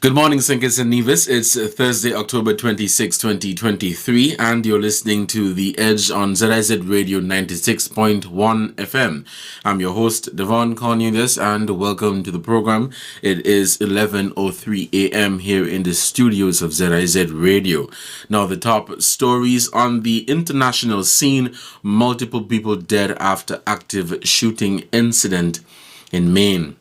Good morning, Sinkers and Nevis. It's Thursday, October 26, 2023, and you're listening to The Edge on ZIZ Radio 96.1 FM. I'm your host, Devonne Cornelius, and welcome to the program. It is 11:03 a.m. here in the studios of ZIZ Radio. Now, the top stories on the international scene: multiple people dead after active shooting incident in Maine.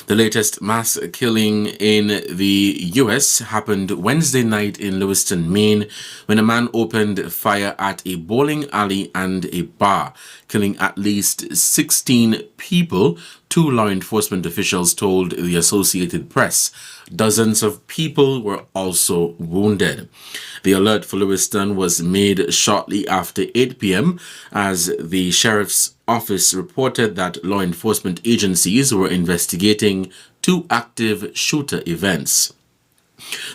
The latest mass killing in the U.S. happened Wednesday night in Lewiston, Maine, when a man opened fire at a bowling alley and a bar, killing at least 16 people, two law enforcement officials told the Associated Press. Dozens of people were also wounded. The alert for Lewiston was made shortly after 8 p.m. as the sheriff's office reported that law enforcement agencies were investigating two active shooter events.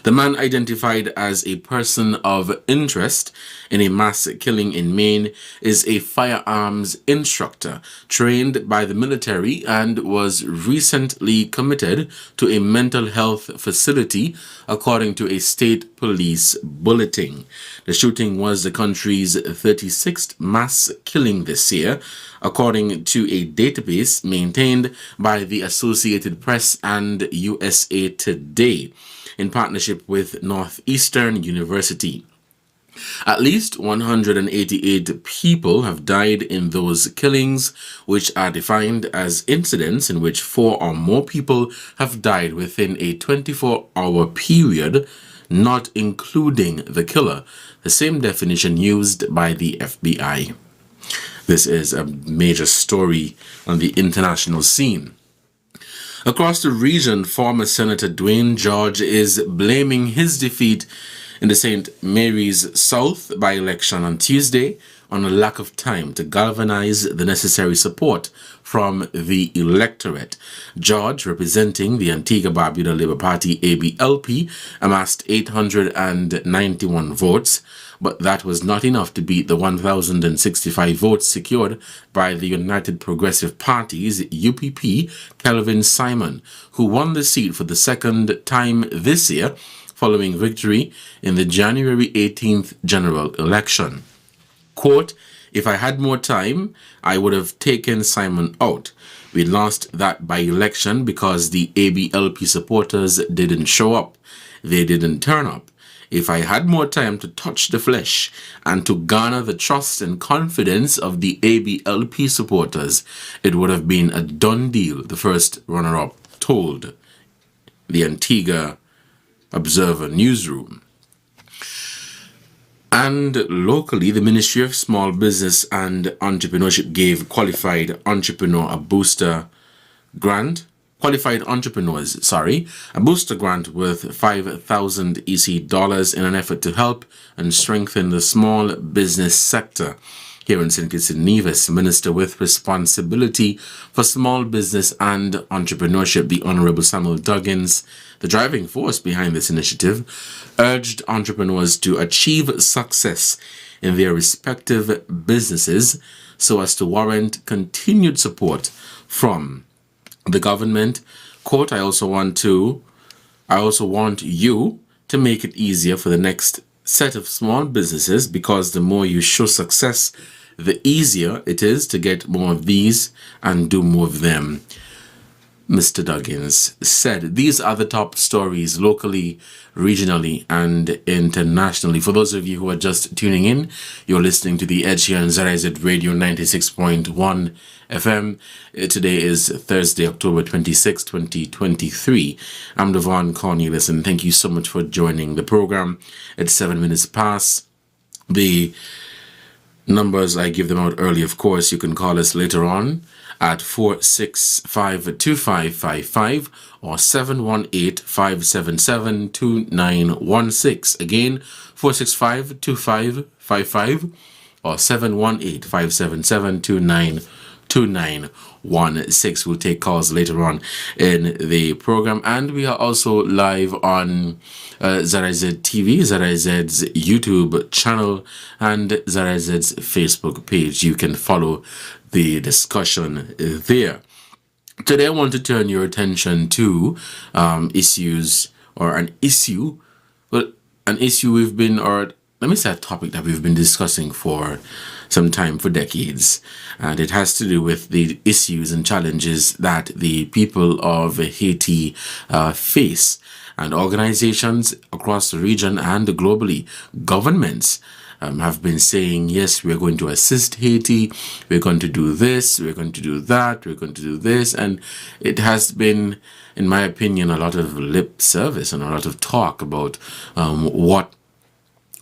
The man, identified as a person of interest in a mass killing in Maine, is a firearms instructor trained by the military and was recently committed to a mental health facility, according to a state police bulletin. The shooting was the country's 36th mass killing this year, according to a database maintained by the Associated Press and USA Today, in partnership with Northeastern University. At least 188 people have died in those killings, which are defined as incidents in which 4 or more people have died within a 24-hour period, not including the killer, the same definition used by the FBI. This is a major story on the international scene. Across the region, former Senator Dwayne George is blaming his defeat in the St. Mary's South by-election on Tuesday on a lack of time to galvanize the necessary support from the electorate. George, representing the Antigua-Barbuda Labour Party ABLP, amassed 891 votes, but that was not enough to beat the 1,065 votes secured by the United Progressive Party's UPP, Kelvin Simon, who won the seat for the second time this year, following victory in the January 18th general election. Quote, "If I had more time, I would have taken Simon out. We lost that by-election because the ABLP supporters didn't show up. They didn't turn up. If I had more time to touch the flesh and to garner the trust and confidence of the ABLP supporters, it would have been a done deal," the first runner-up told the Antigua Observer newsroom. And locally, the Ministry of Small Business and Entrepreneurship gave qualified entrepreneurs a booster grant worth 5,000 EC dollars in an effort to help and strengthen the small business sector. Here in St. Kitts and Nevis, Minister with responsibility for small business and entrepreneurship, the Honorable Samuel Duggins, the driving force behind this initiative, urged entrepreneurs to achieve success in their respective businesses so as to warrant continued support from the government. Quote, I also want you to make it easier for the next set of small businesses, because the more you show success, the easier it is to get more of these and do more of them, Mr. Duggins said. These are the top stories locally, regionally, and internationally. For those of you who are just tuning in, you're listening to The Edge here on ZIZ Radio 96.1 FM. Today is Thursday, October 26, 2023. I'm Devonne Cornelius, and thank you so much for joining the program. It's 7 minutes past. The numbers, I give them out early, of course. You can call us later on at 465-2555 or 718-577-2916. Again, 465-2555 or 718-577-2916. We'll take calls later on in the program. And we are also live on ZIZ TV, ZIZ's YouTube channel, and ZIZ's Facebook page. You can follow the discussion there. Today I want to turn your attention to issues or an issue, well, an issue we've been, or let me say a topic that we've been discussing for some time, for decades. And it has to do with the issues and challenges that the people of Haiti face. And organizations across the region and globally, governments have been saying, yes, we're going to assist Haiti, we're going to do this, we're going to do that, we're going to do this. And it has been, in my opinion, a lot of lip service and a lot of talk about what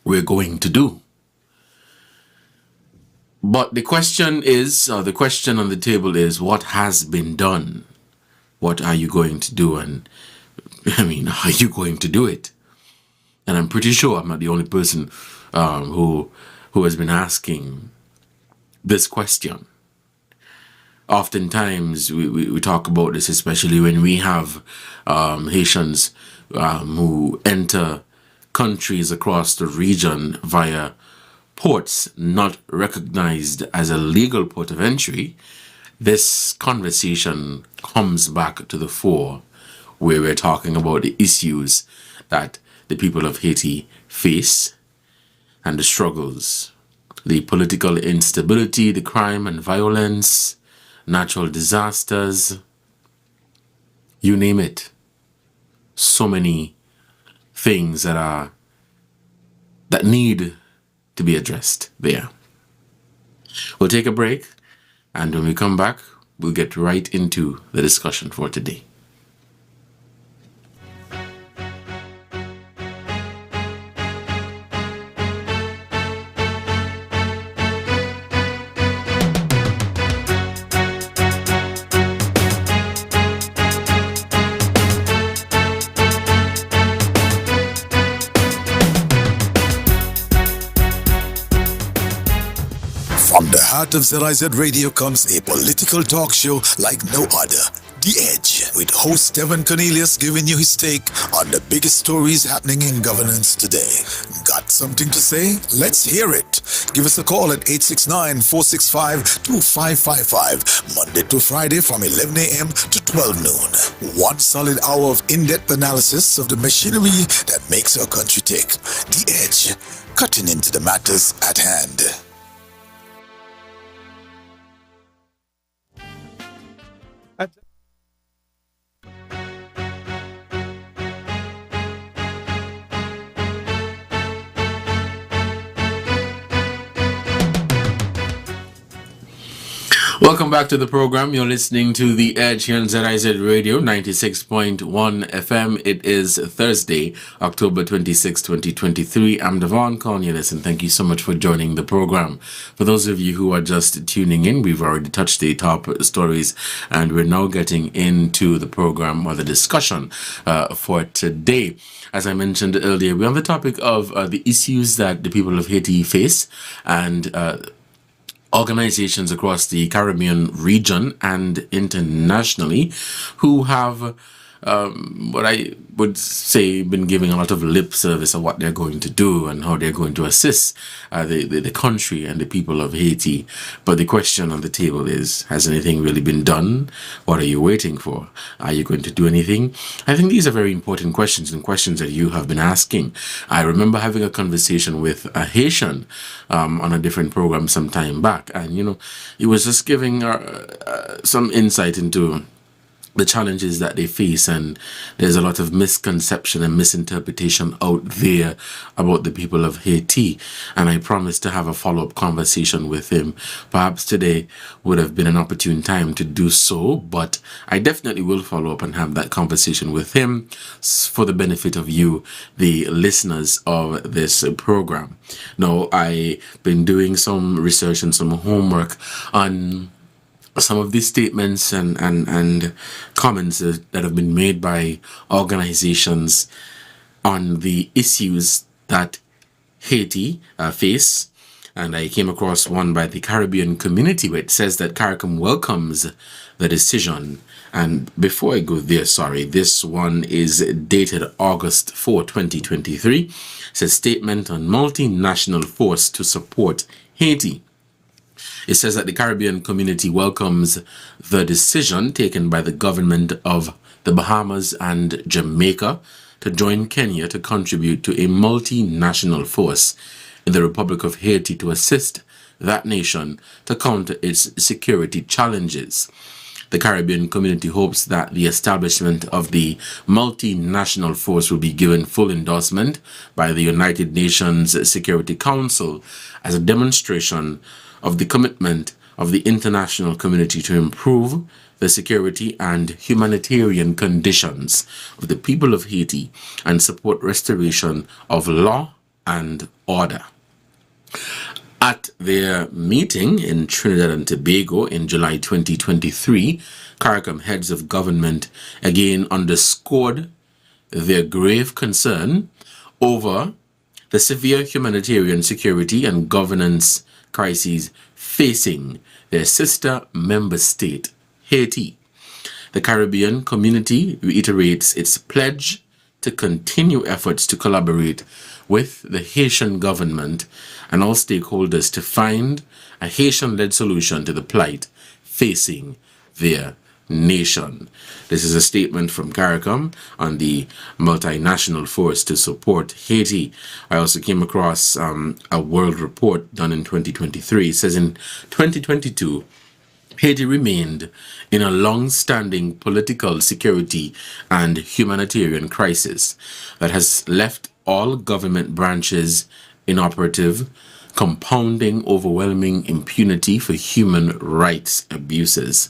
we're going to do. But the question is, the question on the table is, what has been done? What are you going to do? And I mean, are you going to do it? And I'm pretty sure I'm not the only person who has been asking this question. Oftentimes we talk about this, especially when we have Haitians who enter countries across the region via ports not recognized as a legal port of entry. This conversation comes back to the fore, where we're talking about the issues that the people of Haiti face and the struggles, the political instability, the crime and violence, natural disasters, you name it. So many things that need to be addressed there. We'll take a break, and when we come back, we'll get right into the discussion for today. From the heart of ZIZ Radio comes a political talk show like no other. The Edge, with host Devonne Cornelius giving you his take on the biggest stories happening in governance today. Got something to say? Let's hear it. Give us a call at 869-465-2555, Monday to Friday from 11 a.m. to 12 noon. One solid hour of in-depth analysis of the machinery that makes our country tick. The Edge, cutting into the matters at hand. Welcome back to the program. You're listening to The Edge here on ZIZ Radio 96.1 FM. It is Thursday, October 26, 2023. I'm Devonne Cornelius, and thank you so much for joining the program. For those of you who are just tuning in, we've already touched the top stories, and we're now getting into the program or the discussion for today. As I mentioned earlier, we're on the topic of the issues that the people of Haiti face, and organizations across the Caribbean region and internationally who have what I would say been giving a lot of lip service of what they're going to do and how they're going to assist the country and the people of Haiti. But the question on the table is, has anything really been done? What are you waiting for? Are you going to do anything? I think these are very important questions, and questions that you have been asking. I remember having a conversation with a Haitian on a different program some time back, and it was just giving some insight into the challenges that they face, and there's a lot of misconception and misinterpretation out there about the people of Haiti, and I promised to have a follow-up conversation with him. Perhaps today would have been an opportune time to do so, but I definitely will follow up and have that conversation with him for the benefit of you, the listeners of this program. Now, I've been doing some research and some homework on some of these statements and comments that have been made by organizations on the issues that Haiti face. And I came across one by the Caribbean community where it says that CARICOM welcomes the decision. And before I go there, this one is dated August 4, 2023. It says statement on multinational force to support Haiti. It says that the Caribbean community welcomes the decision taken by the government of the Bahamas and Jamaica to join Kenya to contribute to a multinational force in the Republic of Haiti to assist that nation to counter its security challenges. The Caribbean community hopes that the establishment of the multinational force will be given full endorsement by the United Nations Security Council as a demonstration of the commitment of the international community to improve the security and humanitarian conditions of the people of Haiti and support restoration of law and order. At their meeting in Trinidad and Tobago in July 2023, CARICOM heads of government again underscored their grave concern over the severe humanitarian security and governance crises facing their sister member state, Haiti. The Caribbean community reiterates its pledge to continue efforts to collaborate with the Haitian government and all stakeholders to find a Haitian-led solution to the plight facing their nation. This is a statement from CARICOM on the multinational force to support Haiti. I also came across a world report done in 2023. It says in 2022, Haiti remained in a long-standing political, security, and humanitarian crisis that has left all government branches inoperative, compounding overwhelming impunity for human rights abuses.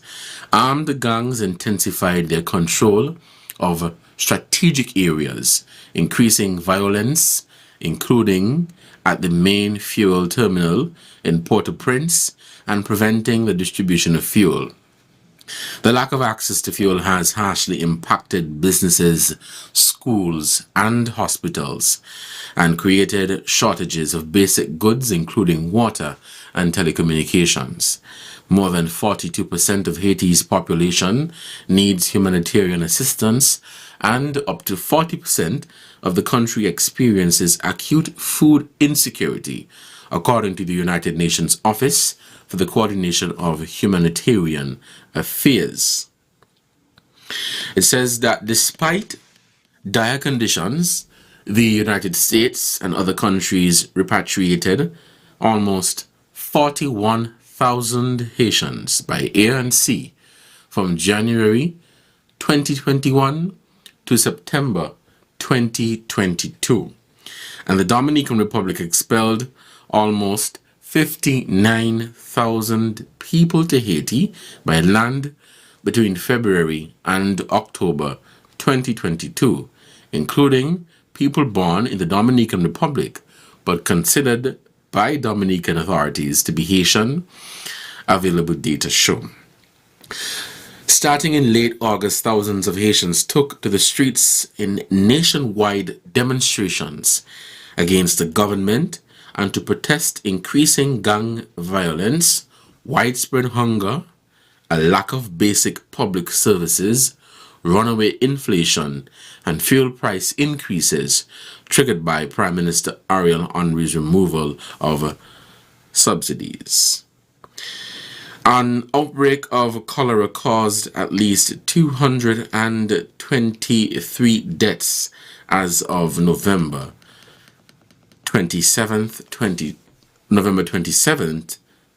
Armed gangs intensified their control of strategic areas, increasing violence, including at the main fuel terminal in Port-au-Prince, and preventing the distribution of fuel. The lack of access to fuel has harshly impacted businesses, schools, and hospitals, and created shortages of basic goods, including water and telecommunications. More than 42% of Haiti's population needs humanitarian assistance, and up to 40% of the country experiences acute food insecurity, according to the United Nations Office for the Coordination of Humanitarian Affairs. It says that despite dire conditions, the United States and other countries repatriated almost 41,000 Haitians by air and sea from January 2021 to September 2022. And the Dominican Republic expelled almost 59,000 people to Haiti by land between February and October 2022, including people born in the Dominican Republic but considered by Dominican authorities to be Haitian, available data show. Starting in late August, thousands of Haitians took to the streets in nationwide demonstrations against the government and to protest increasing gang violence, widespread hunger, a lack of basic public services, runaway inflation, and fuel price increases triggered by Prime Minister Ariel Henry's removal of subsidies. An outbreak of cholera caused at least 223 deaths as of November 27th,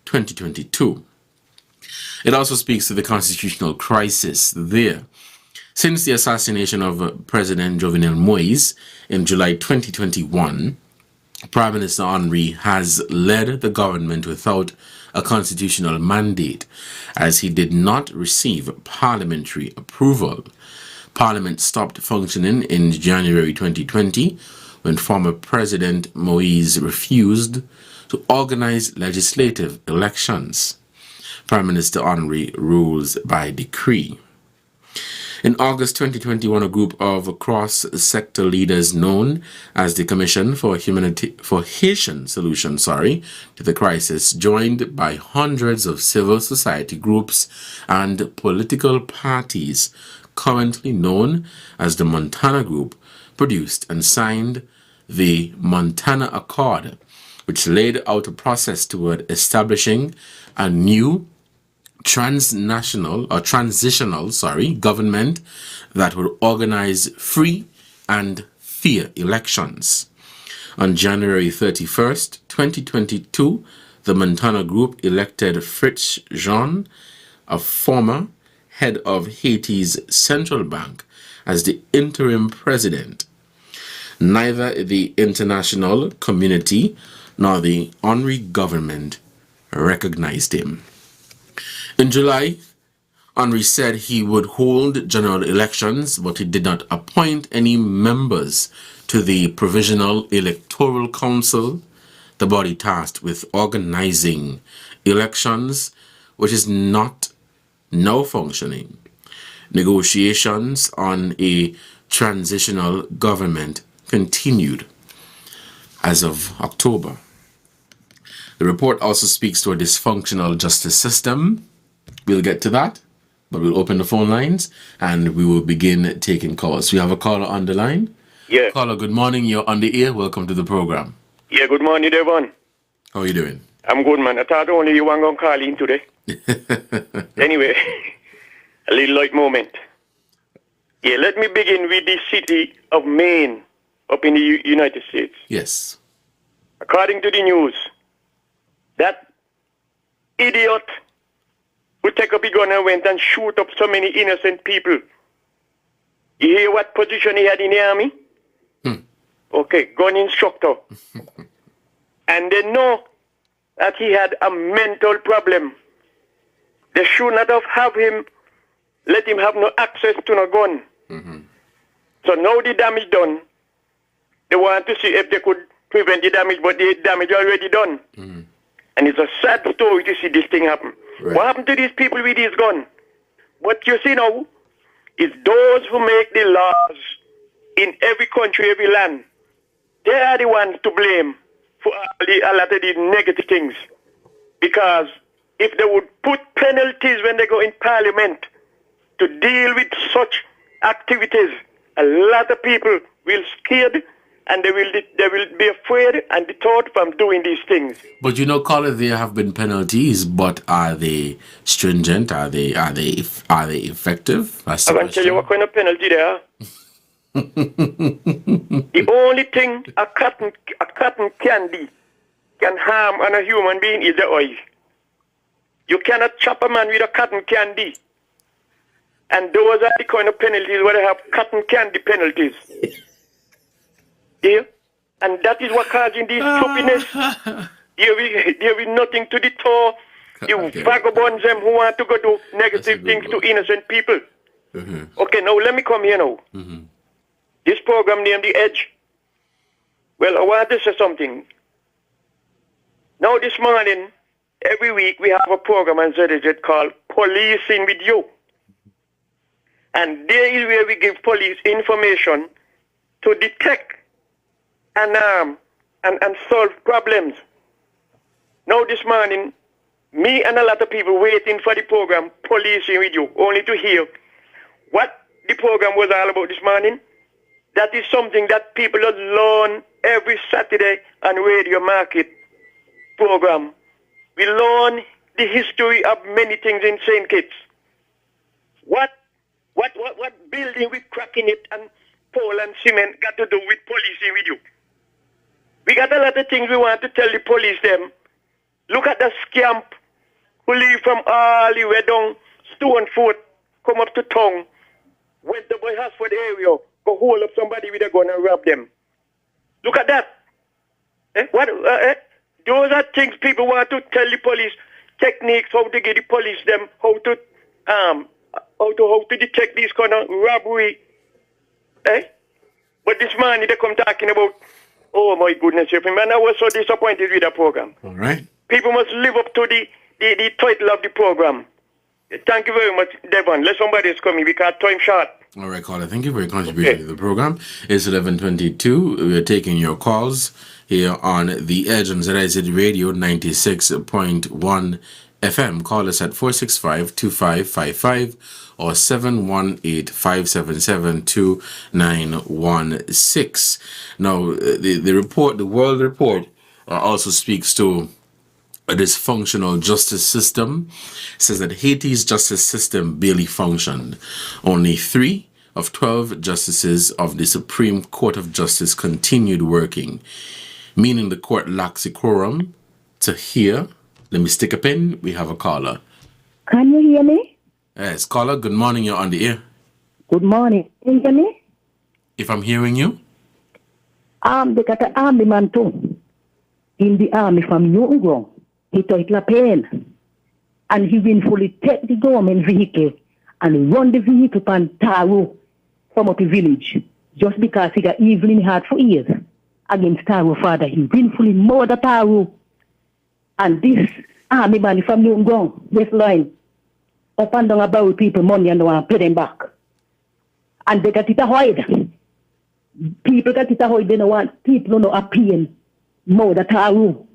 2022. It also speaks to the constitutional crisis there. Since the assassination of President Jovenel Moïse in July 2021, Prime Minister Henry has led the government without a constitutional mandate, as he did not receive parliamentary approval. Parliament stopped functioning in January 2020 when former President Moïse refused to organize legislative elections. Prime Minister Henry rules by decree. In August 2021, a group of cross-sector leaders known as the Commission for Haitian Solution to the Crisis, joined by hundreds of civil society groups and political parties currently known as the Montana Group, produced and signed the Montana Accord, which laid out a process toward establishing a new transitional government that would organize free, and fear elections. On January 31st, 2022, the Montana Group elected Fritz Jean, a former head of Haiti's central bank, as the interim president. Neither the international community nor the Henry government recognized him. In July, Henry said he would hold general elections, but he did not appoint any members to the Provisional Electoral Council, the body tasked with organizing elections, which is not now functioning. Negotiations on a transitional government continued as of October. The report also speaks to a dysfunctional justice system. We'll get to that, but we'll open the phone lines and we will begin taking calls. We have a caller on the line. Yeah. Caller, good morning. You're on the air. Welcome to the program. Yeah, good morning, Devon. How are you doing? I'm good, man. I thought only you weren't going to call in today. Anyway, a little light moment. Yeah, let me begin with the city of Maine up in the United States. Yes. According to the news, that idiot who take up a gun and went and shoot up so many innocent people. You hear what position he had in the army? Okay, gun instructor. And they know that he had a mental problem. They should not have him, let him have no access to no gun. So now the damage done, they want to see if they could prevent the damage, but the damage already done. And it's a sad story to see this thing happen. Right. What happened to these people with these guns? What you see now is those who make the laws in every country, every land, they are the ones to blame for a lot of these negative things. Because if they would put penalties when they go in parliament to deal with such activities, a lot of people will scared and they will be afraid and deterred from doing these things. But you know, caller, there have been penalties, but are they stringent? Are they effective? That's I can tell you what kind of penalty they are. The only thing a cotton candy can harm on a human being is the oil. You cannot chop a man with a cotton candy. And those are the kind of penalties where they have cotton candy penalties. Yeah? And that is what causing this stupidness. There will nothing to deter the vagabonds them who want to go do negative things to innocent people. Okay, now let me come here now. This program named The Edge. Well, I want to say something. Now this morning, every week we have a program on ZIZ called Policing with You. And there is where we give police information to detect and solve problems. Now this morning, me and a lot of people waiting for the program Policing with You, only to hear what the program was all about this morning. That is something that people have learn every Saturday on Radio Market program. We learn the history of many things in St. Kitts. What building with cracking it and pole and cement got to do with policing with you? We got a lot of things we want to tell the police them. Look at the scamp who leave from all the way down Stonefoot, come up to town, went to by Hasford area, go hold up somebody with a gun and rob them. Look at that. Those are things people want to tell the police, techniques, how to get the police them, how to detect these kind of robbery. But this morning they come talking about, oh my goodness, man, I was so disappointed with the program. All right. People must live up to the title of the program. Thank you very much, Devon. Let somebody else come in because time short. All right, caller. Thank you for your contribution to the program. It's 11:22. We're taking your calls here on The Edge on ZIZ Radio 96.1 FM. Call us at 465-2555 or 718-577-2916. Now, the World Report also speaks to a dysfunctional justice system. It says that Haiti's justice system barely functioned. Only 3 of 12 justices of the Supreme Court of Justice continued working, meaning the court lacks a quorum to hear. Let me stick a pin. We have a caller. Can you hear me? Yes, caller, good morning. You're on the air. Good morning. Can you hear me? If I'm hearing you? They got an army man too. In the army from Newton. He took La Pain. And he will fully take the government vehicle and run the vehicle from Taro from up the village. Just because he got evil in his heart for years against Taro father. He willfully murdered Taro. And this army man from Newton, this line, up and down about people money and they want to pay them back. And they got it a hide. People got it a hide. They don't want people no appealing murder Taro.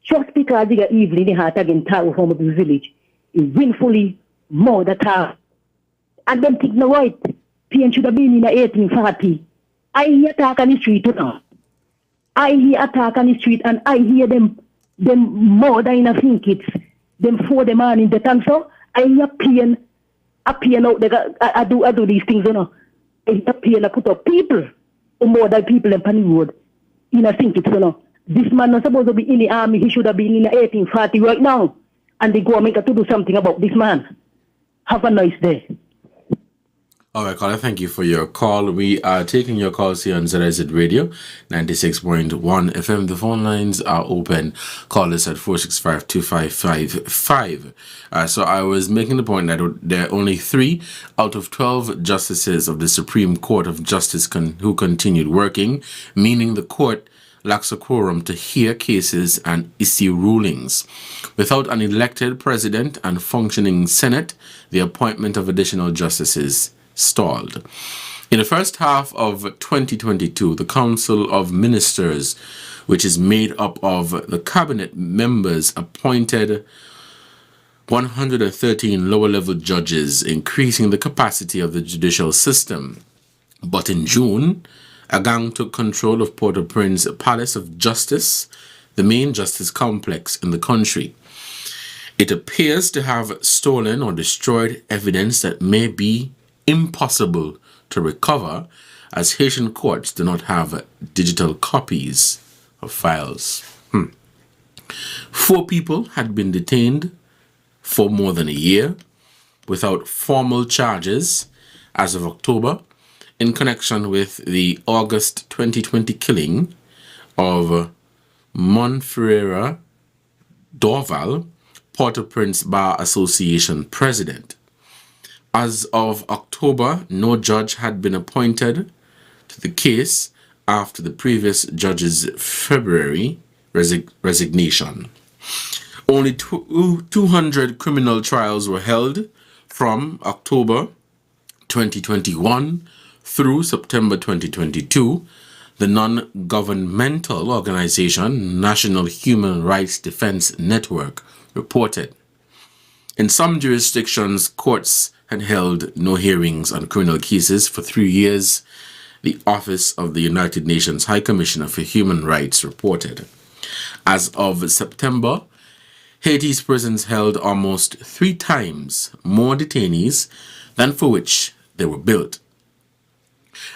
Just because they got evil in the heart against Taro from the village, he willfully murdered Taro. And them think no right. Pain should have been in the 1840. I hear attack on the street now. I hear attack on the street and I hear them murder in a think it's them for them on in the tank. So I hear pain out there. I do these things, you know. I hear pain, I put up people who murder people in Penny Road. In a think it's, you know. This man not supposed to be in the army. He should have been in the 1840 right now. And the government got to do something about this man. Have a nice day. All right, caller, thank you for your call. We are taking your calls here on ZIZ Radio 96.1 FM. The phone lines are open. Call us at 465-2555. So I was making the point that there are only 3 out of 12 justices of the Supreme Court of Justice who continued working, meaning the court lacks a quorum to hear cases and issue rulings. Without an elected president and functioning Senate, the appointment of additional justices stalled. In the first half of 2022, the Council of Ministers, which is made up of the cabinet members, appointed 113 lower-level judges, increasing the capacity of the judicial system. But in June, a gang took control of Port-au-Prince Palace of Justice, the main justice complex in the country. It appears to have stolen or destroyed evidence that may be impossible to recover, as Haitian courts do not have digital copies of files. 4 people had been detained for more than a year without formal charges as of October in connection with the August 2020 killing of Monferreira Dorval, Port-au-Prince Bar Association president. As of October, no judge had been appointed to the case after the previous judge's February resignation. Only 200 criminal trials were held from October 2021 through September 2022, the non-governmental organization National Human Rights Defense Network reported. In some jurisdictions, courts had held no hearings on criminal cases for 3 years, the Office of the United Nations High Commissioner for Human Rights reported. As of September, Haiti's prisons held almost 3 times more detainees than for which they were built.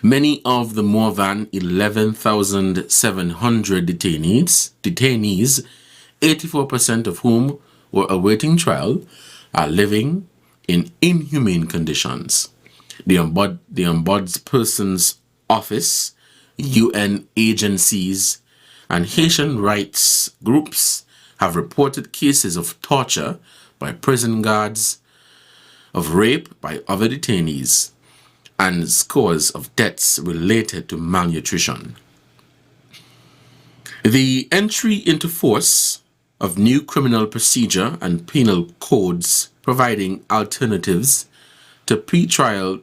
Many of the more than 11,700 detainees, 84% of whom were awaiting trial, are living in inhumane conditions. The Ombudsperson's Office, UN agencies, and Haitian rights groups have reported cases of torture by prison guards, of rape by other detainees, and scores of deaths related to malnutrition. The entry into force of new criminal procedure and penal codes providing alternatives to pre-trial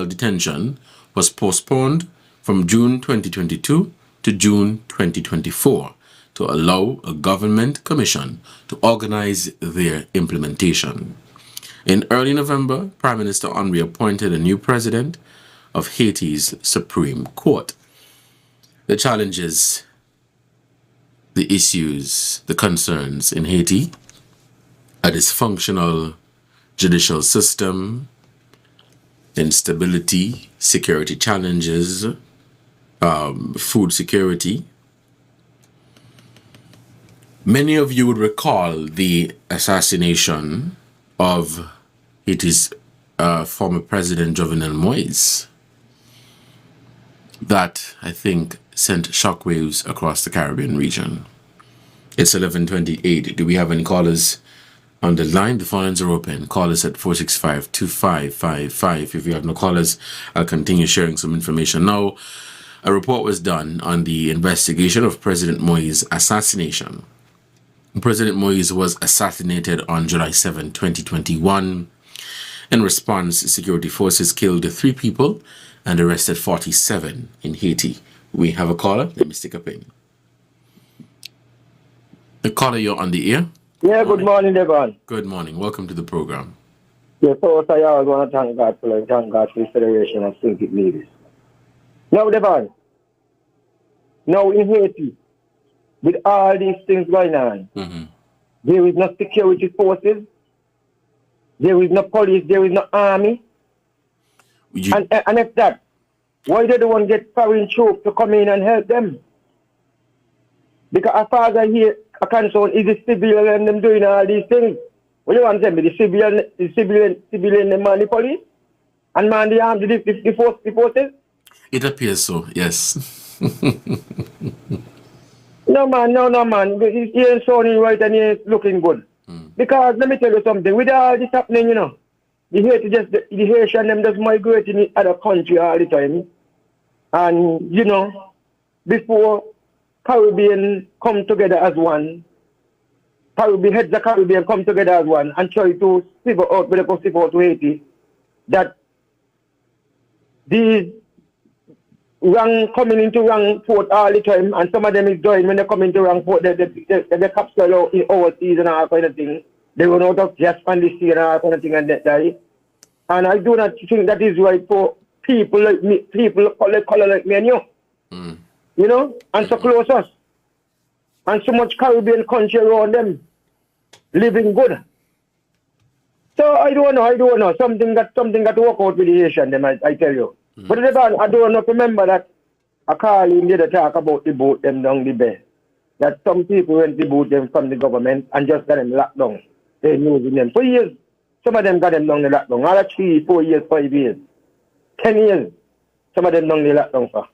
detention was postponed from June 2022 to June 2024 to allow a government commission to organize their implementation. In early November, Prime Minister Henry appointed a new president of Haiti's Supreme Court. The challenges, the issues, the concerns in Haiti, a dysfunctional judicial system, instability, security challenges, food security. Many of you would recall the assassination of Haiti's former president, Jovenel Moise. That, I think, sent shockwaves across the Caribbean region. It's 11:28. Do we have any callers on the line? The phones are open. Call us at 465-2555. If you have no callers, I'll continue sharing some information. Now, a report was done on the investigation of President Moise's assassination. President Moise was assassinated on July 7, 2021. In response, security forces killed 3 people and arrested 47 in Haiti. We have a caller. Let me stick up in. The caller, you're on the air. Yeah, good morning, Devon. Good morning. Welcome to the program. Yes, first I always want to thank God for the Federation of Think It Leaders. Now, Devon, now in Haiti, with all these things going on, there is no security forces, there is no police, there is no army. And if that, why they don't get foreign troops to come in and help them? Because as far as I hear, a concern is the civilian and them doing all these things. What do you want to tell me? The civilian man the police? And man the army, the forces? It appears so, yes. No man. He ain't sounding right and he ain't looking good. Because let me tell you something, with all this happening, the Haitian them just migrate in other country all the time. And, before Caribbean come together as one, heads of Caribbean come together as one and try to figure out whether they go to Haiti, that these wrong coming into wrong port all the time, and some of them is dying when they come into wrong port, they capture out in overseas and all kind of thing. They run out of gas from the sea and all kind of thing and they die. And I do not think that is right for people like me, people color like me and you. And so close us. And so much Caribbean country around them living good. So I don't know. Something got to work out with the Haitian them, I tell you. But I don't know, remember that I call him to talk about the boat them down the bay. That some people went to boat them from the government and just got them locked down. They're using them for years. Some of them got them down the lockdown. All 3, 4 years, 5 years, 10 years. Some of them down the lockdown for.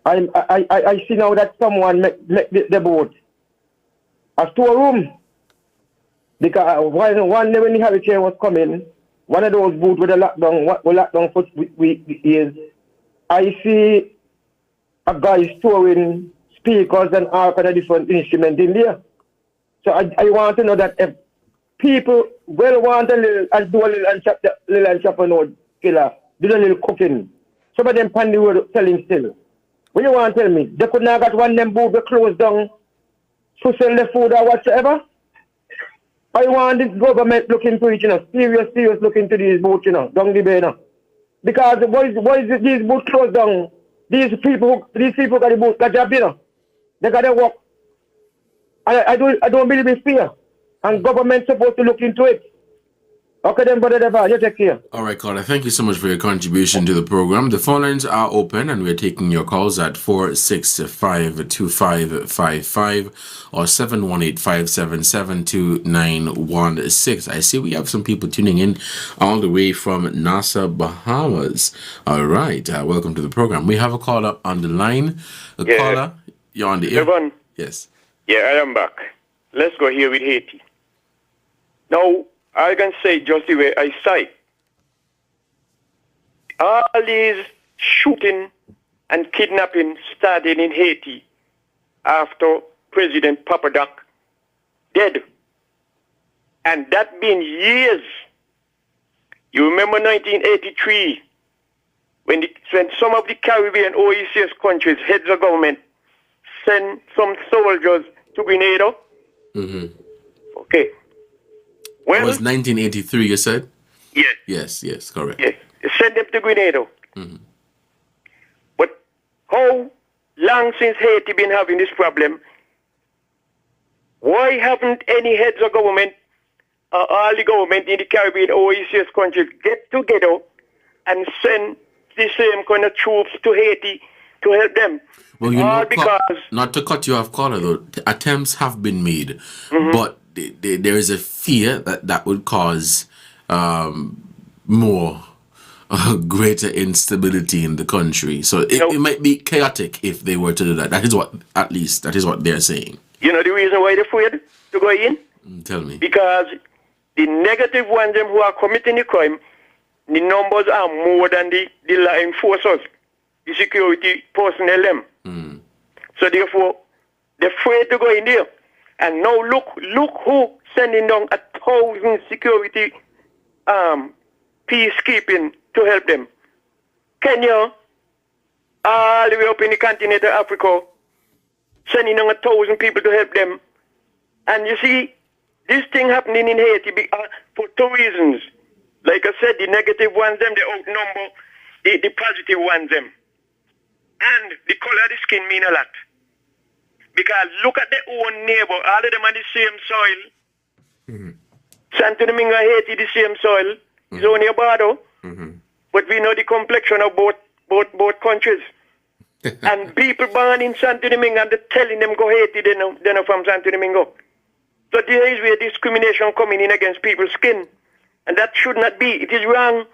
I see now that someone make the boat a storeroom. Because one day when the hurricane was coming, one of those boats with a lockdown for years, I see a guy storing speakers and all kind of different instruments in there. So I want to know that if people will want a little and do a little entrepreneur killer, do a little cooking, some of them pan the road selling still. What you want to tell me? They could not get one of them boats closed down to sell the food or whatsoever? I want this government looking to it, serious looking to these boats, down the bay, Because why is these boats closed down? These people got the boat, got job, They got to work. I don't believe in fear. And government's supposed to look into it. Okay then, Brother Devon, you take care. All right, caller. Thank you so much for your contribution to the program. The phone lines are open and we're taking your calls at 465-2555 or 718-577-2916. I see we have some people tuning in all the way from Nassau, Bahamas. All right. Welcome to the program. We have a caller on the line. Caller, you're on the air. Devon. Yes. Yeah, I am back. Let's go here with Haiti. Now, I can say just the way I say. All these shooting and kidnapping started in Haiti after President Papadoc dead. And that been years. You remember 1983 when some of the Caribbean OECS countries, heads of government, sent some soldiers to Grenada? Okay. Well, it was 1983, you said? Yes. Yes, correct. Yes, send them to Grenada. But how long since Haiti been having this problem? Why haven't any heads of government, all the government in the Caribbean OECS countries get together and send the same kind of troops to Haiti to help them. Well, you know, because not to cut you off, caller, though, attempts have been made, but there is a fear that would cause greater instability in the country. So it might be chaotic if they were to do that. That is what they're saying. You know the reason why they're afraid to go in? Tell me. Because the negative ones them who are committing the crime, the numbers are more than the law enforcers, the security personnel them. So therefore, they're afraid to go in there. And now look who sending down 1,000 security peacekeeping to help them. Kenya, all the way up in the continent of Africa, sending down 1,000 people to help them. And you see, this thing happening in Haiti for two reasons. Like I said, the negative ones, them, they outnumber the positive ones, them. And the color of the skin mean a lot. Because look at their own neighbor, all of them on the same soil. Santo Domingo and Haiti, the same soil. It's only a border. But we know the complexion of both countries. And people born in Santo Domingo and they're telling them go Haiti, they're not from Santo Domingo. So there is where discrimination coming in against people's skin. And that should not be. It is wrong.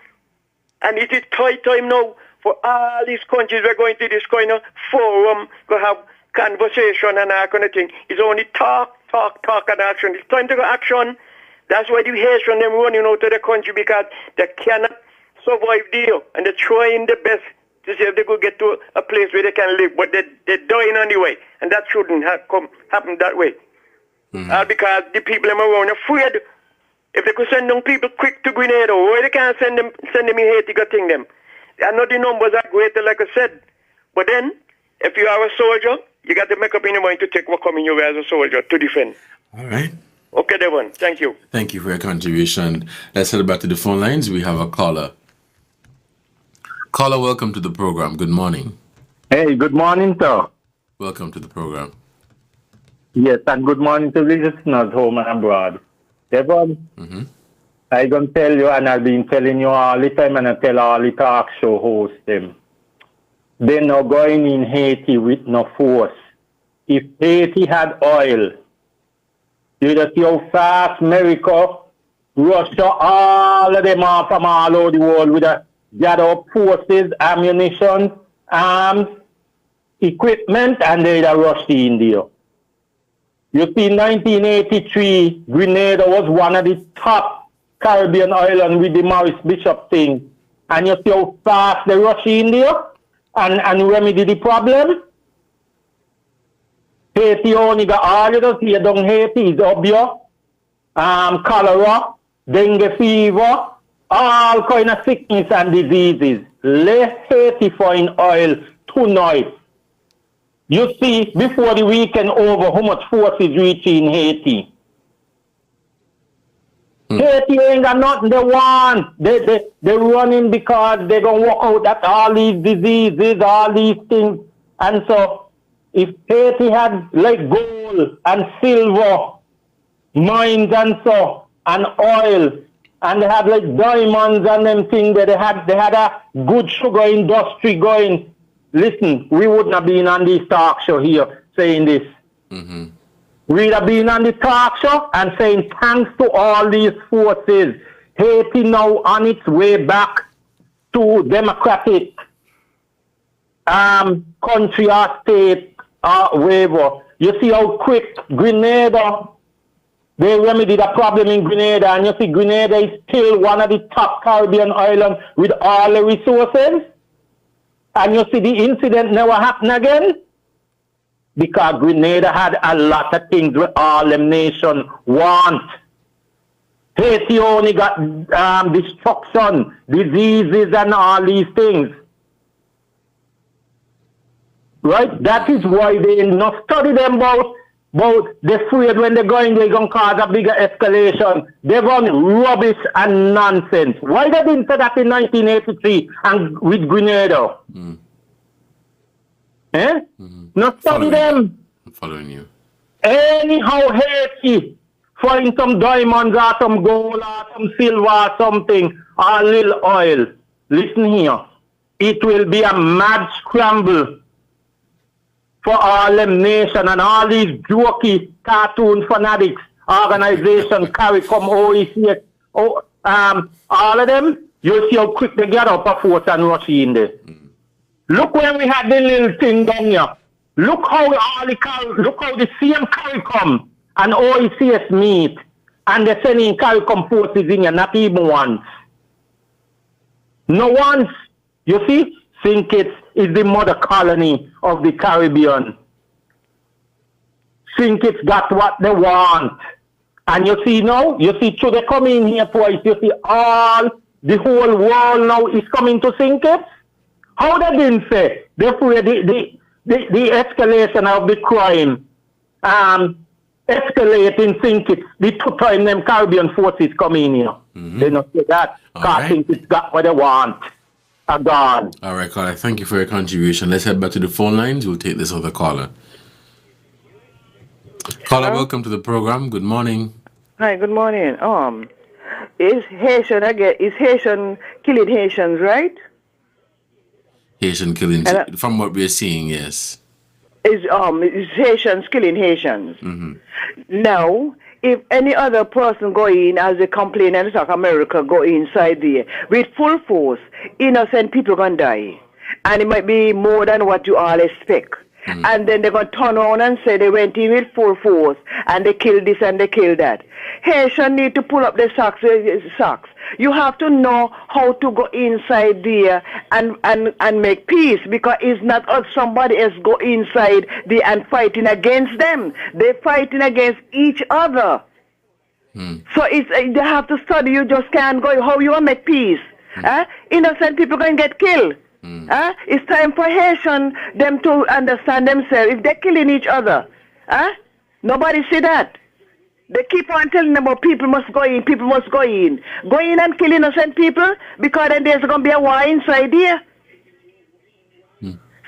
And it is time now for all these countries we're going to this kind of forum to have conversation and that kind of thing. It's only talk and action. It's time to go action. That's why the Haitian them running out of the country because they cannot survive there. And they're trying their best to see if they could get to a place where they can live. But they're dying anyway. And that shouldn't happen that way. Because the people them around are afraid. If they could send them people quick to Grenada, why they can't send them in Haiti to thing them? I know the numbers are greater, like I said. But then, if you are a soldier, you got to make up in your mind to take what coming your way as a soldier to defend. All right. Okay, Devon. Thank you. Thank you for your contribution. Let's head back to the phone lines. We have a caller. Caller, welcome to the program. Good morning. Hey, good morning, sir. Welcome to the program. Yes, and good morning to the listeners home and abroad. Devon, I'm going to tell you, and I've been telling you all the time, and I tell all the talk show hosts them. They're not going in Haiti with no force. If Haiti had oil, you'd see how fast America, Russia, all of them are from all over the world with a gather up forces, ammunition, arms, equipment, and they'd rush to India. You see, in 1983, Grenada was one of the top Caribbean islands with the Maurice Bishop thing. And you see how fast they rush India and remedy the problem. Haiti only got all you see down Haiti is obio, cholera, dengue fever, all kind of sickness and diseases. Let Haiti find oil tonight. You see, before the weekend over, how much force is reaching Haiti. Haiti ain't got nothing they want. They're running because they're going to walk out at all these diseases, all these things. And so, if Haiti had like gold and silver, mines and so, and oil, and they had like diamonds and them things, that they had a good sugar industry going. Listen, we wouldn't have been on this talk show here saying this. We'd have been on the talk show and saying thanks to all these forces. Haiti now on its way back to democratic country or state or whatever. You see how quick Grenada, they remedied a problem in Grenada, and you see Grenada is still one of the top Caribbean islands with all the resources. And you see the incident never happened again? Because Grenada had a lot of things where all them nations want. Haiti only got destruction, diseases and all these things. Right? That is why they not study them about they're afraid when they're going to cause a bigger escalation. They run rubbish and nonsense. Why they didn't say that in 1983 and with Grenada? Not study them. I'm following you. Anyhow, Haiti, find some diamonds or some gold or some silver or something, or a little oil. listen here. It will be a mad scramble for all them nation and all these jokey cartoon fanatics, organizations, CARICOM, OEC, all of them. You'll see how quick they get up a force and rush in there. Look when we had the little thing down here. Look how the same CARICOM and OECS meet, and they're sending CARICOM forces in here, not even once. No once. You see, St. Kitts is the mother colony of the Caribbean. St. Kitts got what they want. And you see now, so they come in here twice, you see the whole world now is coming to St. Kitts. How they didn't say? Therefore, the escalation of the crime escalate in St. Kitts the 2 times them Caribbean forces come in here. They don't say that. Because St. Kitts got what they want. God. All right, caller. Thank you for your contribution. Let's head back to the phone lines. We'll take this other caller. Caller, welcome to the program. Good morning. Hi, good morning. Is Haitian killing Haitians, right? Haitian killing, from what we're seeing, yes. Is Haitians killing Haitians? Now, if any other person go in as a complainant, like America, go inside there with full force, innocent people gonna die, and it might be more than what you all expect. And then they're gonna turn around and say they went in with full force and they killed this and they killed that. Haitian need to pull up the socks. You have to know how to go inside there and make peace, because it's not somebody else go inside there and fighting against them. They're fighting against each other. So they have to study. You just can't go. How you want to make peace? Innocent people going to get killed. It's time for Haitian them to understand themselves. If they're killing each other, nobody see that. They keep on telling them about people must go in, people must go in. Go in and kill innocent people, because then there's going to be a war inside here.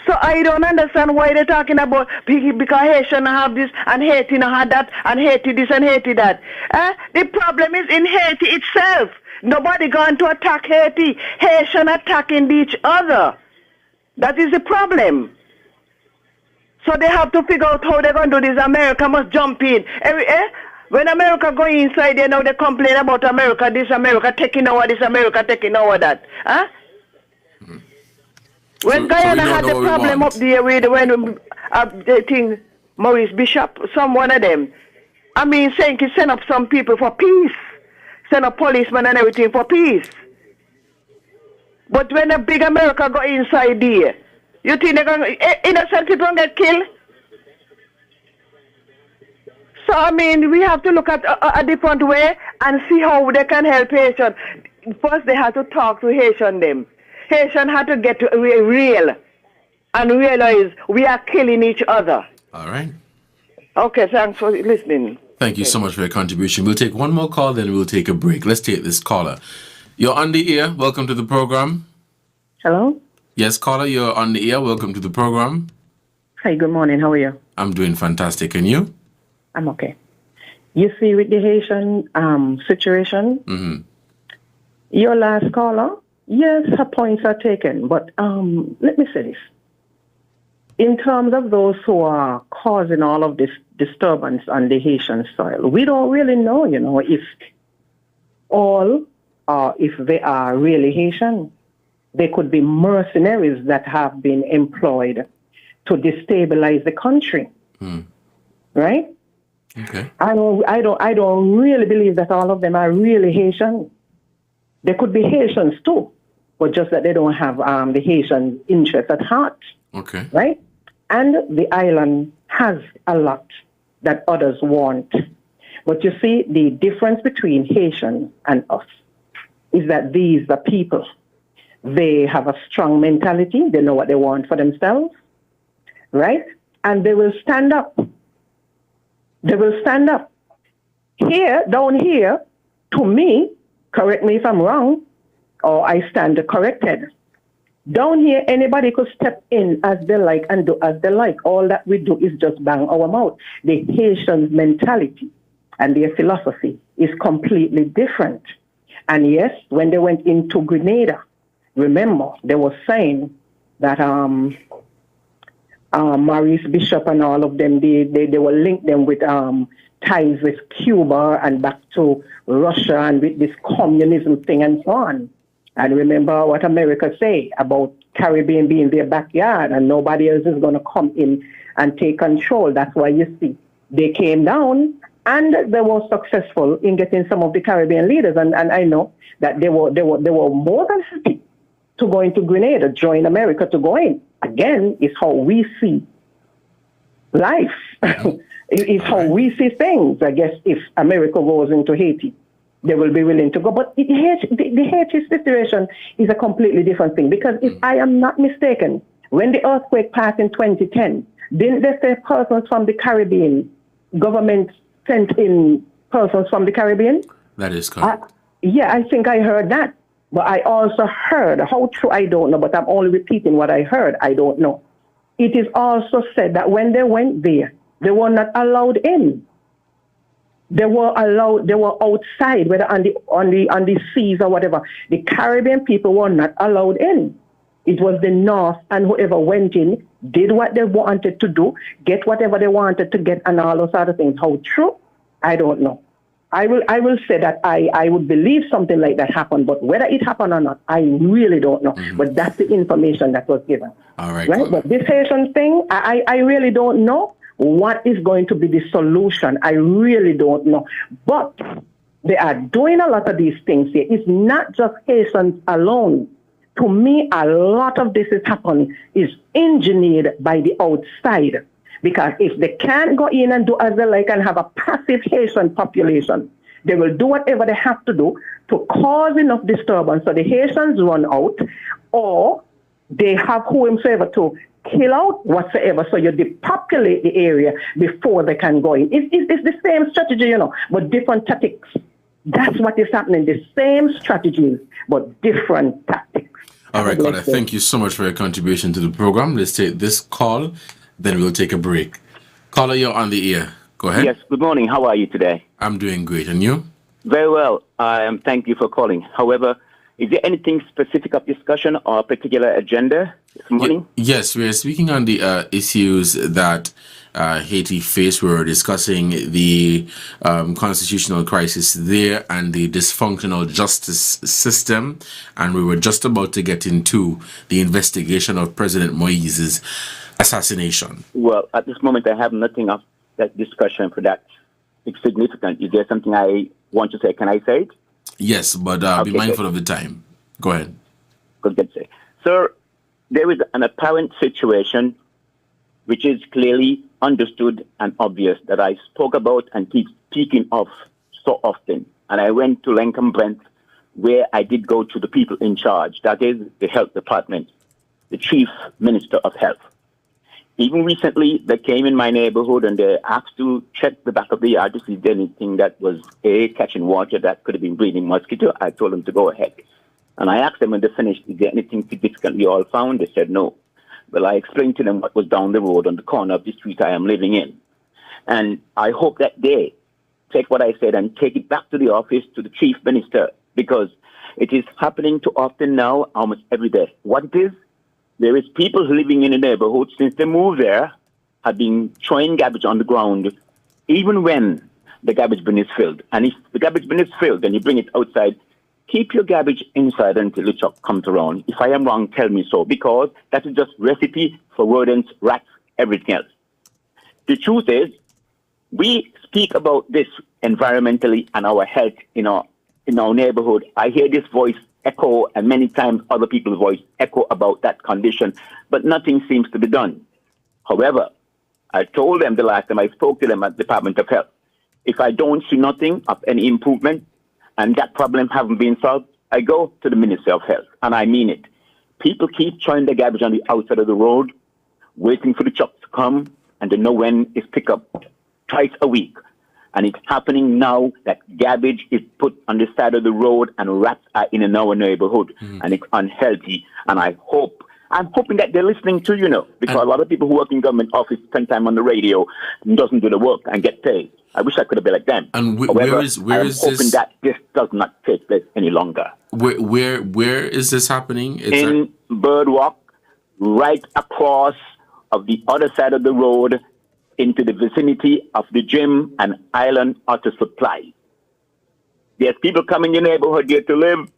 So I don't understand why they're talking about, because Haitian have this and Haiti have that and Haiti this and Haiti that. The problem is in Haiti itself. Nobody going to attack Haiti. Haitian attacking each other. That is the problem. So they have to figure out how they're going to do this. America must jump in. When America go inside there, now they complain about America, this America taking over, this America taking over that. When Guyana had the problem up there with when they think Maurice Bishop, some one of them, saying he send up some people for peace, send up policemen and everything for peace. But when a big America go inside there, you think they're going innocent people don't get killed? So, we have to look at a different way and see how they can help Haitian. First, they have to talk to Haitian them. Haitian had to get real and realize we are killing each other. All right. Okay, thanks for listening. Thank you so much for your contribution. We'll take one more call, then we'll take a break. Let's take this caller. You're on the air. Welcome to the program. Hello? Yes, caller, you're on the air. Welcome to the program. Hi, good morning. How are you? I'm doing fantastic. And you? I'm okay. You see, with the Haitian situation, your last caller, yes, her points are taken, but let me say this. In terms of those who are causing all of this disturbance on the Haitian soil, we don't really know, if all or if they are really Haitian. They could be mercenaries that have been employed to destabilize the country, right? Okay. I don't really believe that all of them are really Haitian. They could be Haitians too, but just that they don't have the Haitian interest at heart. Okay. Right? And the island has a lot that others want. But you see, the difference between Haitian and us is that these are people. They have a strong mentality. They know what they want for themselves. Right? And they will stand up. They will stand up. Here, down here, to me, correct me if I'm wrong, or I stand corrected. Down here, anybody could step in as they like and do as they like. All that we do is just bang our mouth. The Haitian mentality and their philosophy is completely different. And yes, when they went into Grenada, remember, they were saying that Maurice Bishop and all of them, they were linked them with ties with Cuba and back to Russia and with this communism thing and so on. And remember what America say about Caribbean being their backyard and nobody else is going to come in and take control. That's why you see they came down and they were successful in getting some of the Caribbean leaders. And I know that they were more than happy to go into Grenada, join America to go in. Again, it's how we see life. It's how we see things. I guess if America goes into Haiti, they will be willing to go. But the Haiti situation is a completely different thing because if I am not mistaken, when the earthquake passed in 2010, didn't they say persons from the Caribbean, government sent in persons from the Caribbean? That is correct. Yeah, I think I heard that. But I also heard, how true I don't know, but I'm only repeating what I heard. I don't know. It is also said that when they went there, they were not allowed in. They were outside, whether on the seas or whatever. The Caribbean people were not allowed in. It was the North, and whoever went in did what they wanted to do, get whatever they wanted to get, and all those other things. How true? I don't know. I will say that I would believe something like that happened, but whether it happened or not, I really don't know. Mm-hmm. But that's the information that was given. All right. Right? But this Haitian thing, I really don't know what is going to be the solution. I really don't know. But they are doing a lot of these things here. It's not just Haitians alone. To me, a lot of this is happening, is engineered by the outside. Because if they can't go in and do as they like and have a passive Haitian population, they will do whatever they have to do to cause enough disturbance so the Haitians run out, or they have whomsoever to kill out whatsoever, so you depopulate the area before they can go in. It's the same strategy, but different tactics. That's what is happening, the same strategies, but different tactics. All right, Carla, thank you so much for your contribution to the program. Let's take this call. Then we'll take a break. Caller, you're on the air. Go ahead. Yes, good morning. How are you today? I'm doing great. And you? Very well. Thank you for calling. However, is there anything specific of discussion or a particular agenda this morning? Yes, we are speaking on the issues that Haiti faced. We were discussing the constitutional crisis there and the dysfunctional justice system. And we were just about to get into the investigation of President Moise's assassination. Well, at this moment, I have nothing of that discussion for that. It's significant. Is there something I want to say? Can I say it? Yes, but be mindful of the time. Go ahead. Good. Sir, there is an apparent situation which is clearly understood and obvious that I spoke about and keep speaking of so often. And I went to Lankham Brent, where I did go to the people in charge, that is the health department, the chief minister of health. Even recently, they came in my neighborhood and they asked to check the back of the yard to see if anything that was catching water that could have been breeding mosquito. I told them to go ahead. And I asked them when they finished, is there anything significant you all found? They said no. Well, I explained to them what was down the road on the corner of the street I am living in. And I hope that they take what I said and take it back to the office, to the chief minister, because it is happening too often now, almost every day. What it is, there is people living in the neighborhood since they moved there have been throwing garbage on the ground, even when the garbage bin is filled. And if the garbage bin is filled and you bring it outside, keep your garbage inside until the truck comes around. If I am wrong, tell me so, because that is just recipe for rodents, rats, everything else. The truth is, we speak about this environmentally and our health in our neighborhood. I hear this voice echo, and many times other people's voice echo about that condition, but nothing seems to be done. However, I told them the last time I spoke to them at the Department of Health, if I don't see nothing of any improvement and that problem haven't been solved, I go to the Ministry of Health, and I mean it. People keep throwing the garbage on the outside of the road, waiting for the trucks to come, and they know when it's picked up twice a week. And it's happening now that garbage is put on the side of the road and rats are in our neighborhood. And it's unhealthy. And I hope I'm hoping that they're listening to, because a lot of people who work in government office spend time on the radio and doesn't do the work and get paid. I wish I could have been like them. And However, where is I'm this? hoping that this does not take place any longer. Where is this happening? In Birdwalk, right across of the other side of the road into the vicinity of the gym and Island Auto Supply. There's people coming in the neighborhood here to live,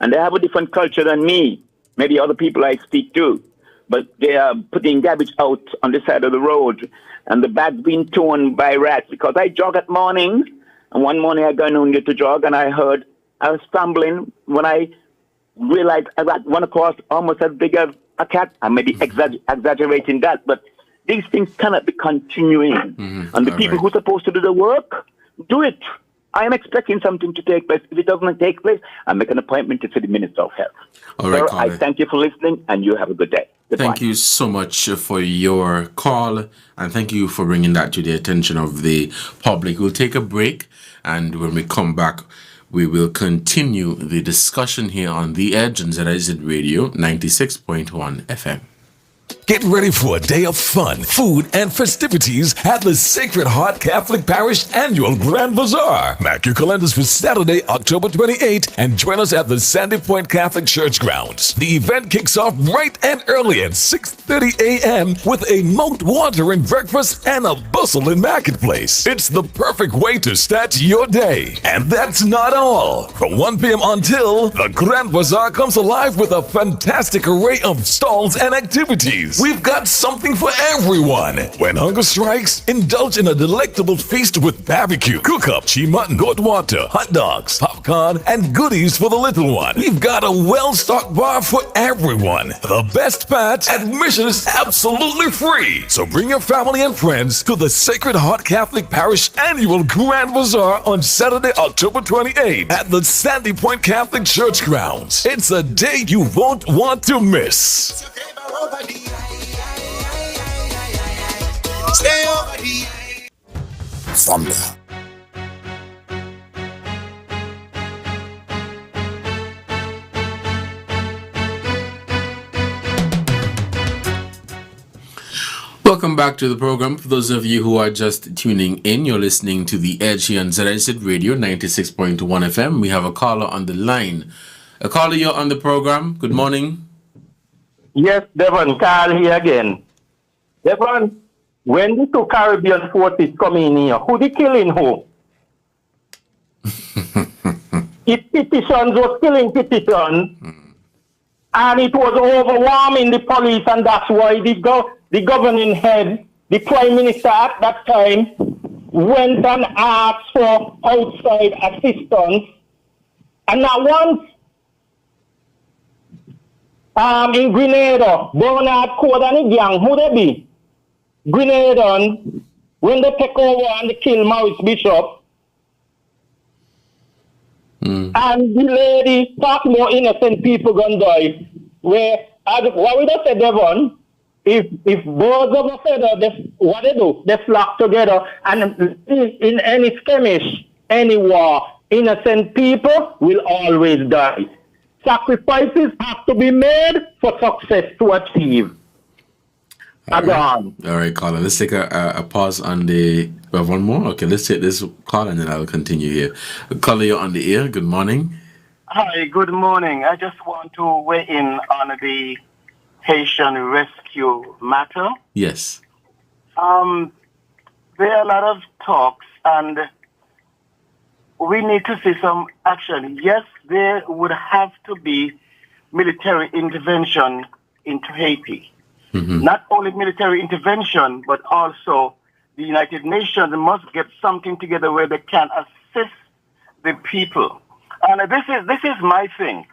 and they have a different culture than me. Maybe other people I speak to. But they are putting garbage out on the side of the road, and the bag's been torn by rats. Because I jog at morning, and one morning I got on to jog, and I was stumbling when I realized I got one across almost as big as a cat. I may be exaggerating that, but these things cannot be continuing. And the people who are supposed to do the work, do it. I am expecting something to take place. If it doesn't take place, I make an appointment to see the Minister of Health. All right, Sir, I thank you for listening, and you have a good day. Goodbye. Thank you so much for your call, and thank you for bringing that to the attention of the public. We'll take a break, and when we come back, we will continue the discussion here on The Edge on ZIZ Radio 96.1 FM. Get ready for a day of fun, food, and festivities at the Sacred Heart Catholic Parish Annual Grand Bazaar. Mark your calendars for Saturday, October 28, and join us at the Sandy Point Catholic Church grounds. The event kicks off bright and early at 6:30 a.m. with a mouth-watering breakfast and a bustling marketplace. It's the perfect way to start your day. And that's not all. From 1 p.m. until, the Grand Bazaar comes alive with a fantastic array of stalls and activities. We've got something for everyone. When hunger strikes, indulge in a delectable feast with barbecue, cook-up, chi-mutton, goat water, hot dogs, popcorn, and goodies for the little one. We've got a well-stocked bar for everyone. The best part, admission is absolutely free. So bring your family and friends to the Sacred Heart Catholic Parish Annual Grand Bazaar on Saturday, October 28th at the Sandy Point Catholic Church grounds. It's a day you won't want to miss. Stay over the thunder. Welcome back to the program. For those of you who are just tuning in, you're listening to The Edge here on ZIZ Radio 96.1 FM. We have a caller on the line. A caller, you're on the program. Good morning. Yes, Devon, Carl here again. Devon, when the two Caribbean forces come in here, who they killing who? If petitions was killing petitions, and it was overwhelming the police, and that's why the governing head, the prime minister at that time, went and asked for outside assistance, and not once. In Grenada, Bernard Code and the gang, who they be? Grenadans, when they take over and they kill Maurice Bishop, and the lady talk more innocent people gonna die. What would I say, Devon? If birds of a feather, what they do? They flock together, and in any skirmish, any war, innocent people will always die. Sacrifices have to be made for success to achieve. All right, caller. Let's take a pause on the... We have one more? Okay, let's take this call and then I'll continue here. Caller, you're on the air. Good morning. Hi, good morning. I just want to weigh in on the Haitian rescue matter. Yes. There are a lot of talks and we need to see some action. Yes, there would have to be military intervention into Haiti. Not only military intervention, but also the United Nations must get something together where they can assist the people. And this is my thing.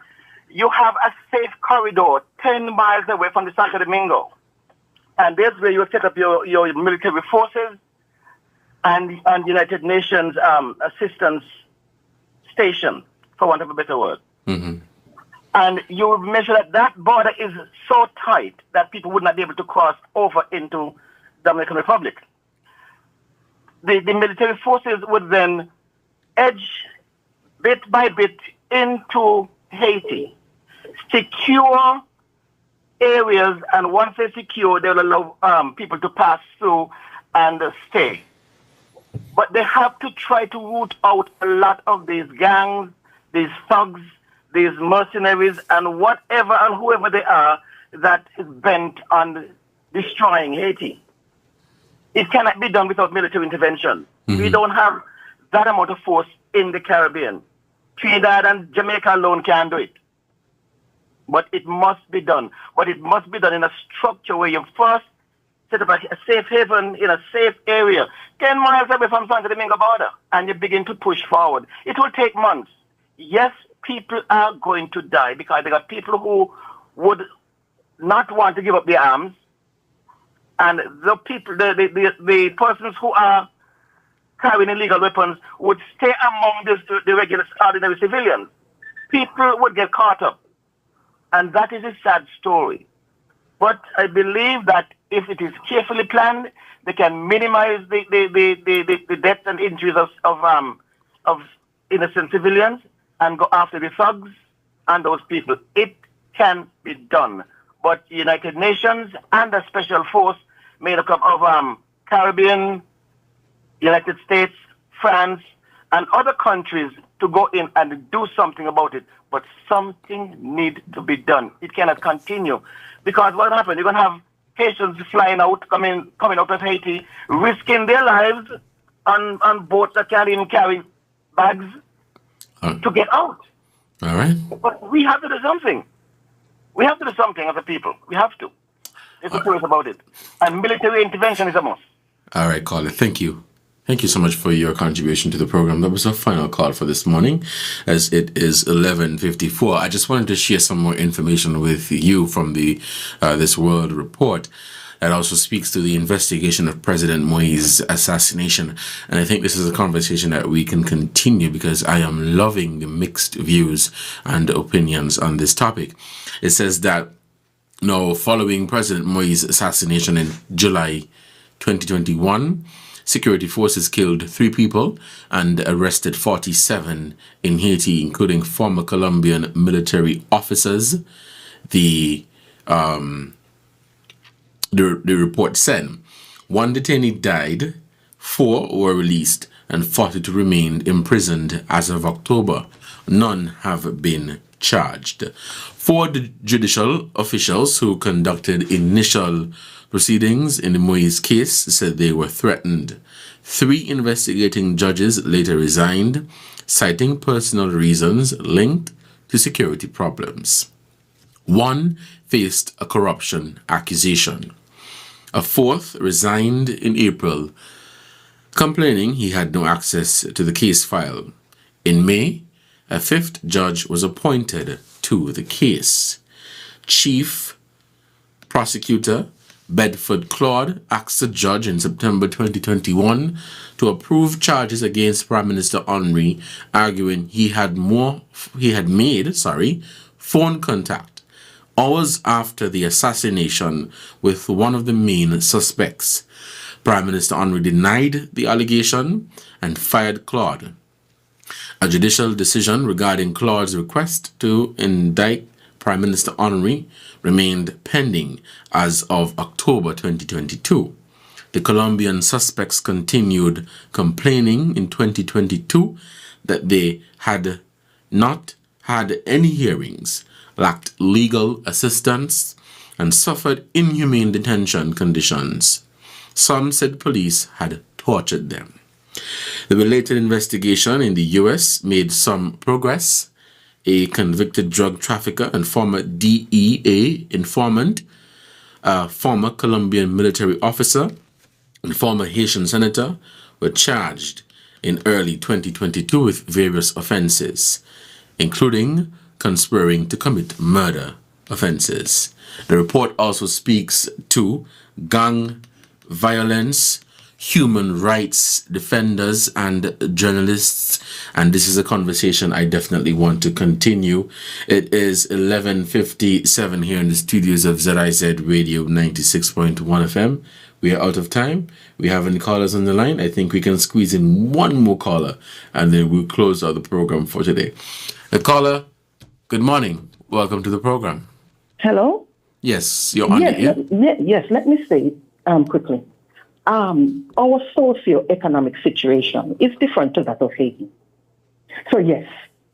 You have a safe corridor 10 miles away from the Santo Domingo. And that's where you set up your military forces and United Nations assistance station, for want of a better word. And you will measure that border is so tight that people would not be able to cross over into Dominican Republic. The military forces would then edge bit by bit into Haiti, secure areas, and once they secure, they will allow people to pass through and stay. But they have to try to root out a lot of these gangs, these thugs, these mercenaries, and whatever and whoever they are that is bent on destroying Haiti. It cannot be done without military intervention. Mm-hmm. We don't have that amount of force in the Caribbean. Trinidad and Jamaica alone can't do it. But it must be done. But it must be done in a structure where you first set up a safe haven in a safe area, 10 miles away from Santo Domingo border, and you begin to push forward. It will take months. Yes, people are going to die because there are people who would not want to give up their arms, and the people, the persons who are carrying illegal weapons would stay among the regular, ordinary civilians. People would get caught up, and that is a sad story. But I believe that if it is carefully planned, they can minimize the deaths and injuries of innocent civilians and go after the thugs and those people. It can be done. But the United Nations and a special force made up of Caribbean, United States, France, and other countries to go in and do something about it. But something needs to be done. It cannot continue. Because what happened? You're going to have Haitians flying out, coming out of Haiti, risking their lives on boats that can't even carry bags to get out. All right. But we have to do something. We have to do something as a people. We have to. Let's be serious about it. And military intervention is a must. All right, caller. Thank you. Thank you so much for your contribution to the program. That was our final call for this morning, as it is 11:54. I just wanted to share some more information with you from the this World Report that also speaks to the investigation of President Moïse's assassination. And I think this is a conversation that we can continue because I am loving the mixed views and opinions on this topic. It says that now, following President Moïse's assassination in July 2021, security forces killed 3 people and arrested 47 in Haiti, including former Colombian military officers. The report said 1 detainee died, 4 were released, and 42 remained imprisoned as of October. None have been charged. 4 judicial officials who conducted initial proceedings in the Moïse case said they were threatened. 3 investigating judges later resigned, citing personal reasons linked to security problems. 1 faced a corruption accusation. A 4th resigned in April, complaining he had no access to the case file. In May, a 5th judge was appointed to the case. Chief Prosecutor Bedford Claude asked the judge in September 2021 to approve charges against Prime Minister Henry, arguing he had made phone contact hours after the assassination with one of the main suspects. Prime Minister Henry denied the allegation and fired Claude. A judicial decision regarding Claude's request to indict Prime Minister Henry remained pending as of October 2022. The Colombian suspects continued complaining in 2022 that they had not had any hearings, lacked legal assistance, and suffered inhumane detention conditions. Some said police had tortured them. The related investigation in the U.S. made some progress. A convicted drug trafficker and former DEA informant, a former Colombian military officer, and former Haitian senator were charged in early 2022 with various offenses, including conspiring to commit murder offenses. The report also speaks to gang violence, human rights defenders and journalists, and this is a conversation I definitely want to continue. It is 11:57 here in the studios of ZIZ Radio 96.1 FM. We are out of time. We have any callers on the line? I think we can squeeze in one more caller and then we'll close out the program for today. The caller, good morning. Welcome to the program. Hello? Yes, you're on the air. Yes, let me say it quickly. Our socio-economic situation is different to that of Haiti. So yes,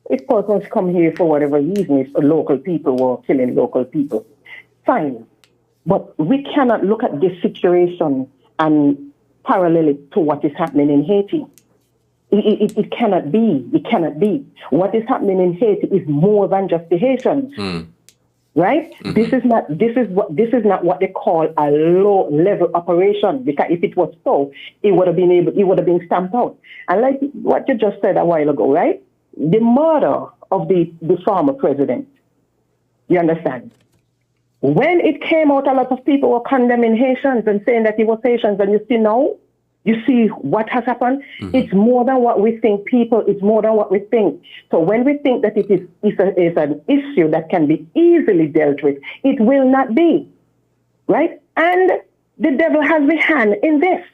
if persons come here for whatever reason, if local people were killing local people, fine. But we cannot look at this situation and parallel it to what is happening in Haiti. It cannot be. It cannot be. What is happening in Haiti is more than just the Haitians. Right? Mm-hmm. This is not what they call a low level operation, because if it was so, it would have been stamped out. And like what you just said a while ago, right? The murder of the former president. You understand? When it came out, a lot of people were condemning Haitians and saying that it was Haitians, and you see now, you see what has happened? Mm-hmm. It's more than what we think, people. It's more than what we think. So when we think that it is an issue that can be easily dealt with, it will not be, right? And the devil has the hand in this.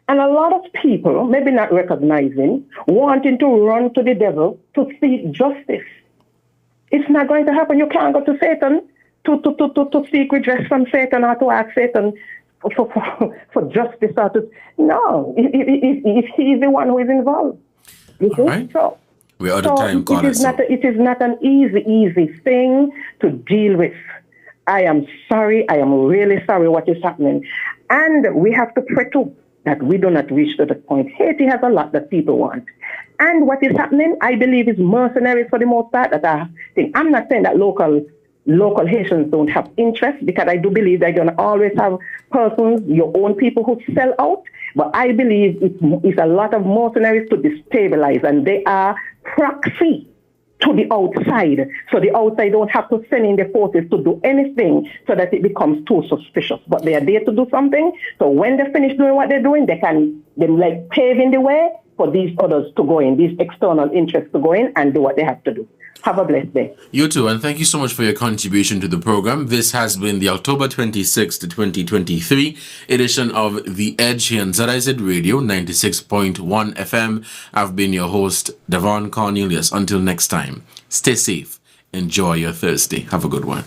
And a lot of people, maybe not recognizing, wanting to run to the devil to seek justice. It's not going to happen. You can't go to Satan to seek redress from Satan or to ask Satan for justice. No, if he's the one who is involved. You see? Right. So we're out of time, it is not an easy thing to deal with. I am sorry. I am really sorry what is happening. And we have to pray too that we do not reach to that point. Haiti has a lot that people want. And what is happening, I believe, is mercenaries for the most part. I'm not saying that local Haitians don't have interest, because I do believe they're going to always have persons, your own people, who sell out. But I believe it's a lot of mercenaries to destabilize, and they are proxy to the outside. So the outside don't have to send in the forces to do anything so that it becomes too suspicious. But they are there to do something. So when they finish doing what they're doing, they're paving the way for these others to go in, these external interests to go in and do what they have to do. Have a blessed day. You too, and thank you so much for your contribution to the program. This has been the October 26th, 2023 edition of The Edge here on ZIZ Radio 96.1 FM. I've been your host, Devonne Cornelius. Until next time, stay safe. Enjoy your Thursday. Have a good one.